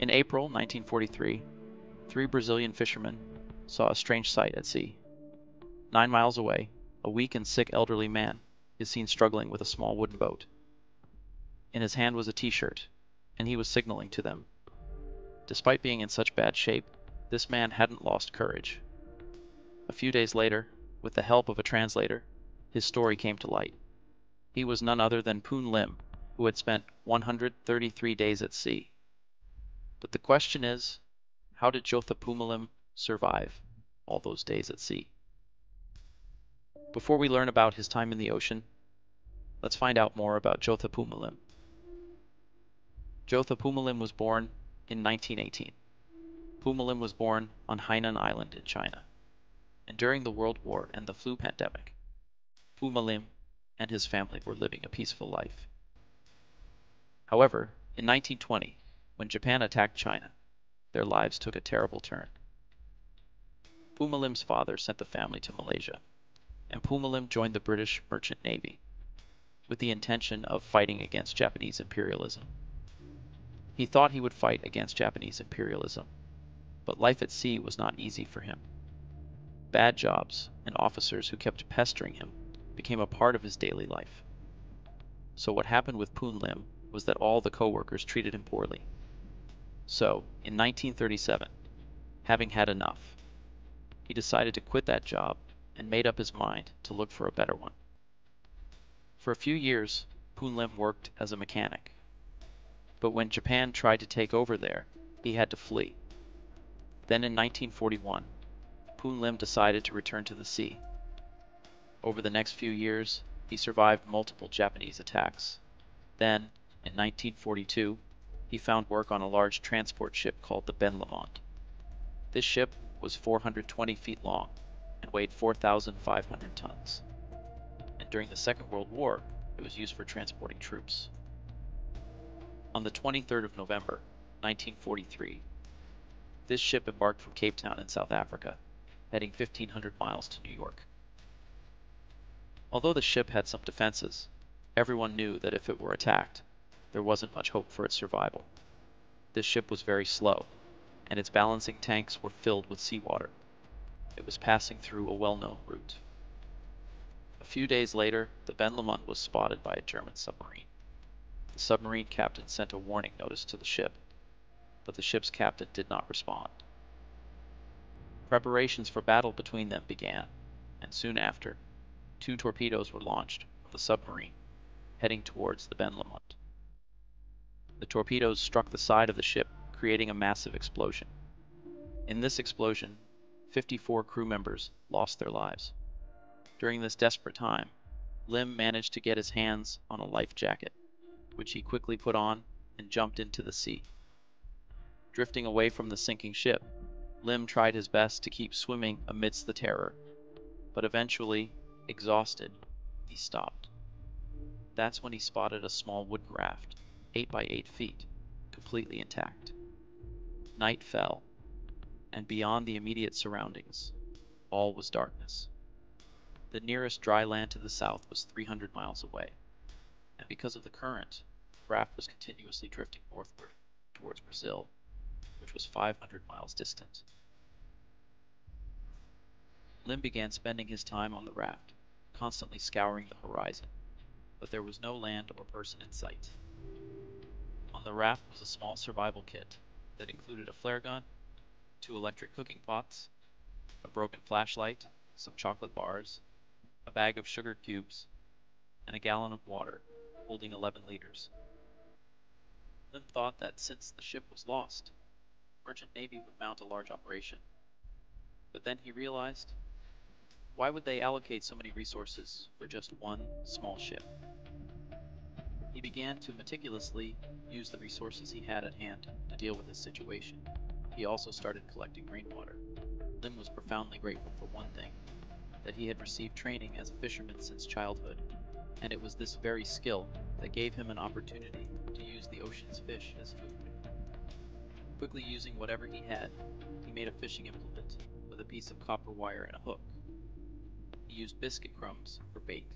In April 1943, three Brazilian fishermen saw a strange sight at sea. 9 miles away, a weak and sick elderly man is seen struggling with a small wooden boat. In his hand was a t-shirt, and he was signaling to them. Despite being in such bad shape, this man hadn't lost courage. A few days later, with the help of a translator, his story came to light. He was none other than Poon Lim, who had spent 133 days at sea. But the question is, how did Jotha Pumalim survive all those days at sea? Before we learn about his time in the ocean, let's find out more about Jotha Pumalim. Jotha Pumalim was born in 1918. Pumalim was born on Hainan Island in China. And during the World War and the flu pandemic, Pumalim and his family were living a peaceful life. However, in 1920, when Japan attacked China, their lives took a terrible turn. Pumalim's father sent the family to Malaysia, and Pumalim joined the British Merchant Navy with the intention of fighting against Japanese imperialism. He thought he would fight against Japanese imperialism, but life at sea was not easy for him. Bad jobs and officers who kept pestering him became a part of his daily life. So what happened with Poon Lim was that all the co-workers treated him poorly. So, in 1937, having had enough, he decided to quit that job and made up his mind to look for a better one. For a few years, Poon Lim worked as a mechanic. But when Japan tried to take over there, he had to flee. Then in 1941, Poon Lim decided to return to the sea. Over the next few years, he survived multiple Japanese attacks. Then, in 1942, he found work on a large transport ship called the Ben Lamont. This ship was 420 feet long and weighed 4,500 tons. And during the Second World War, it was used for transporting troops. On the 23rd of November, 1943, this ship embarked from Cape Town in South Africa, heading 1,500 miles to New York. Although the ship had some defenses, everyone knew that if it were attacked, there wasn't much hope for its survival. This ship was very slow, and its balancing tanks were filled with seawater. It was passing through a well-known route. A few days later, the Ben Lamont was spotted by a German submarine. The submarine captain sent a warning notice to the ship, but the ship's captain did not respond. Preparations for battle between them began, and soon after, 2 torpedoes were launched from the submarine, heading towards the Ben Lamont. The torpedoes struck the side of the ship, creating a massive explosion. In this explosion, 54 crew members lost their lives. During this desperate time, Lim managed to get his hands on a life jacket, which he quickly put on and jumped into the sea. Drifting away from the sinking ship, Lim tried his best to keep swimming amidst the terror, but eventually, exhausted, he stopped. That's when he spotted a small wooden raft, 8 by 8 feet, completely intact. Night fell, and beyond the immediate surroundings, all was darkness. The nearest dry land to the south was 300 miles away, and because of the current, the raft was continuously drifting northward towards Brazil, which was 500 miles distant. Lim began spending his time on the raft, constantly scouring the horizon, but there was no land or person in sight. On the raft was a small survival kit that included a flare gun, 2 electric cooking pots, a broken flashlight, some chocolate bars, a bag of sugar cubes, and a gallon of water, holding 11 liters. Lim thought that since the ship was lost, the Merchant Navy would mount a large operation. But then he realized, why would they allocate so many resources for just one small ship? He began to meticulously use the resources he had at hand to deal with this situation. He also started collecting rainwater. Lim was profoundly grateful for one thing, that he had received training as a fisherman since childhood, and it was this very skill that gave him an opportunity to use the ocean's fish as food. Quickly using whatever he had, he made a fishing implement with a piece of copper wire and a hook. He used biscuit crumbs for bait,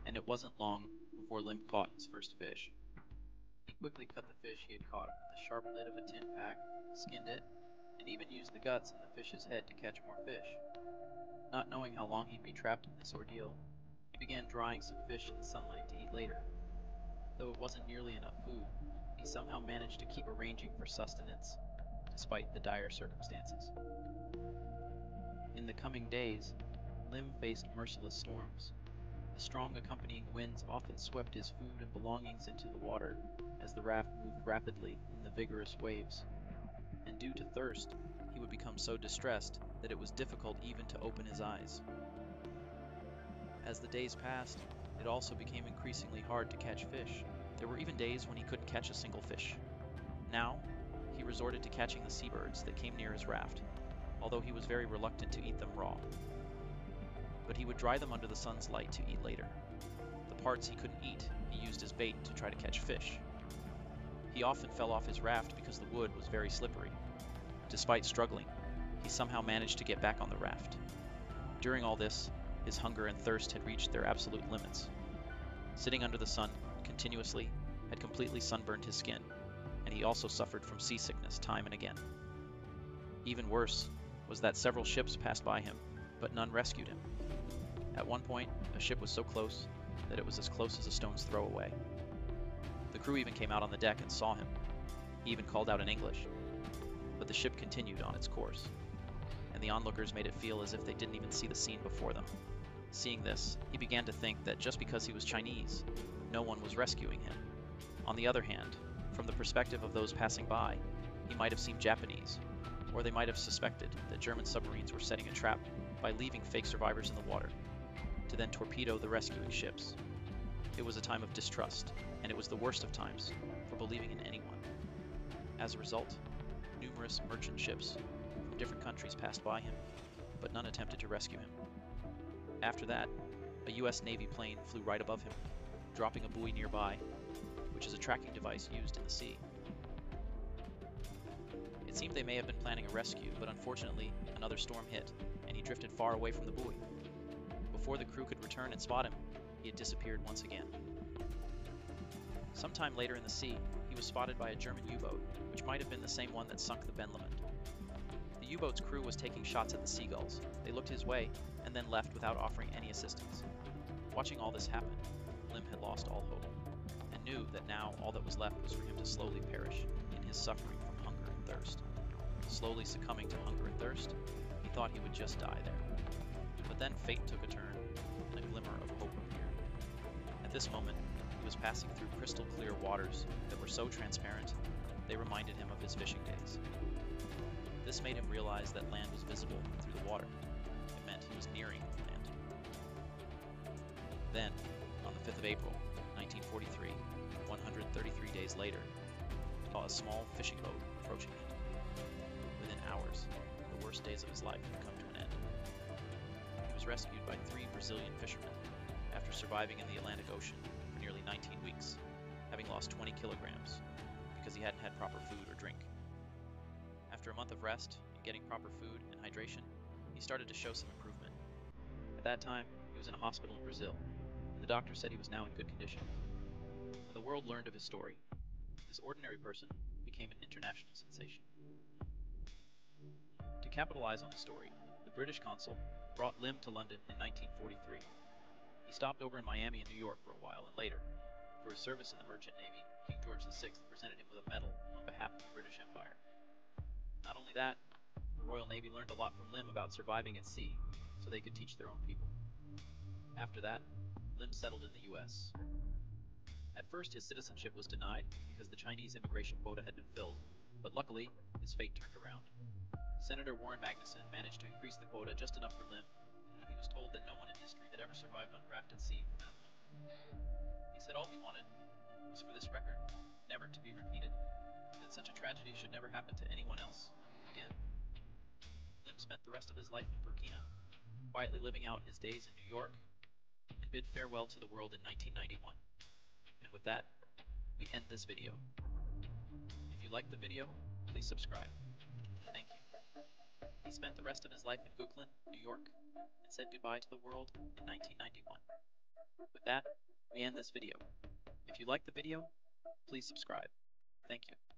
and it wasn't long before Lim caught his first fish. He quickly cut the fish he had caught with the sharp lid of a tin pack, skinned it, and even used the guts and the fish's head to catch more fish. Not knowing how long he'd be trapped in this ordeal, he began drying some fish in the sunlight to eat later. Though it wasn't nearly enough food, he somehow managed to keep arranging for sustenance, despite the dire circumstances. In the coming days, Lim faced merciless storms. The strong accompanying winds often swept his food and belongings into the water as the raft moved rapidly in the vigorous waves. And due to thirst, he would become so distressed that it was difficult even to open his eyes. As the days passed, it also became increasingly hard to catch fish. There were even days when he couldn't catch a single fish. Now, he resorted to catching the seabirds that came near his raft, although he was very reluctant to eat them raw. But he would dry them under the sun's light to eat later. The parts he couldn't eat, he used as bait to try to catch fish. He often fell off his raft because the wood was very slippery. Despite struggling, he somehow managed to get back on the raft. During all this, his hunger and thirst had reached their absolute limits. Sitting under the sun continuously had completely sunburned his skin, and he also suffered from seasickness time and again. Even worse was that several ships passed by him, but none rescued him. At one point, a ship was so close that it was as close as a stone's throw away. The crew even came out on the deck and saw him. He even called out in English. But the ship continued on its course, and the onlookers made it feel as if they didn't even see the scene before them. Seeing this, he began to think that just because he was Chinese, no one was rescuing him. On the other hand, from the perspective of those passing by, he might have seemed Japanese, or they might have suspected that German submarines were setting a trap by leaving fake survivors in the water, to then torpedo the rescuing ships. It was a time of distrust, and it was the worst of times for believing in anyone. As a result, numerous merchant ships from different countries passed by him, but none attempted to rescue him. After that, a US Navy plane flew right above him, dropping a buoy nearby, which is a tracking device used in the sea. It seemed they may have been planning a rescue, but unfortunately, another storm hit, and he drifted far away from the buoy. Before the crew could return and spot him, he had disappeared once again. Sometime later in the sea, he was spotted by a German U-boat, which might have been the same one that sunk the Ben Lament. The U-boat's crew was taking shots at the seagulls. They looked his way, and then left without offering any assistance. Watching all this happen, Lim had lost all hope, and knew that now all that was left was for him to slowly perish in his suffering from hunger and thirst. Slowly succumbing to hunger and thirst, he thought he would just die there. But then fate took a turn, and a glimmer of hope appeared. At this moment, he was passing through crystal clear waters that were so transparent, they reminded him of his fishing days. This made him realize that land was visible through the water. It meant he was nearing land. Then, on the 5th of April, 1943, 133 days later, he saw a small fishing boat approaching it. Within hours, the worst days of his life had come to an end. He was rescued by 3 Brazilian fishermen after surviving in the Atlantic Ocean for nearly 19 weeks, having lost 20 kilograms because he hadn't had proper food or drink. After a month of rest and getting proper food and hydration, he started to show some improvement. At that time, he was in a hospital in Brazil, and the doctor said he was now in good condition. When the world learned of his story, this ordinary person became an international sensation. To capitalize on the story, the British consul brought Lim to London in 1943. He stopped over in Miami and New York for a while, and later, for his service in the Merchant Navy, King George VI presented him with a medal on behalf of the British Empire. Not only that, the Royal Navy learned a lot from Lim about surviving at sea, so they could teach their own people. After that, Lim settled in the US. At first, his citizenship was denied because the Chinese immigration quota had been filled, but luckily, his fate turned around. Senator Warren Magnuson managed to increase the quota just enough for Lim, and he was told that no one in history had ever survived on a raft at sea from that moment. He said all he wanted was for this record never to be repeated, that such a tragedy should never happen to anyone else again. Lim spent the rest of his life in Burkina, quietly living out his days in New York, and bid farewell to the world in 1991. And with that, we end this video. If you liked the video, please subscribe. Thank you. He spent the rest of his life in Brooklyn, New York, and said goodbye to the world in 1991. With that, we end this video. If you liked the video, please subscribe. Thank you.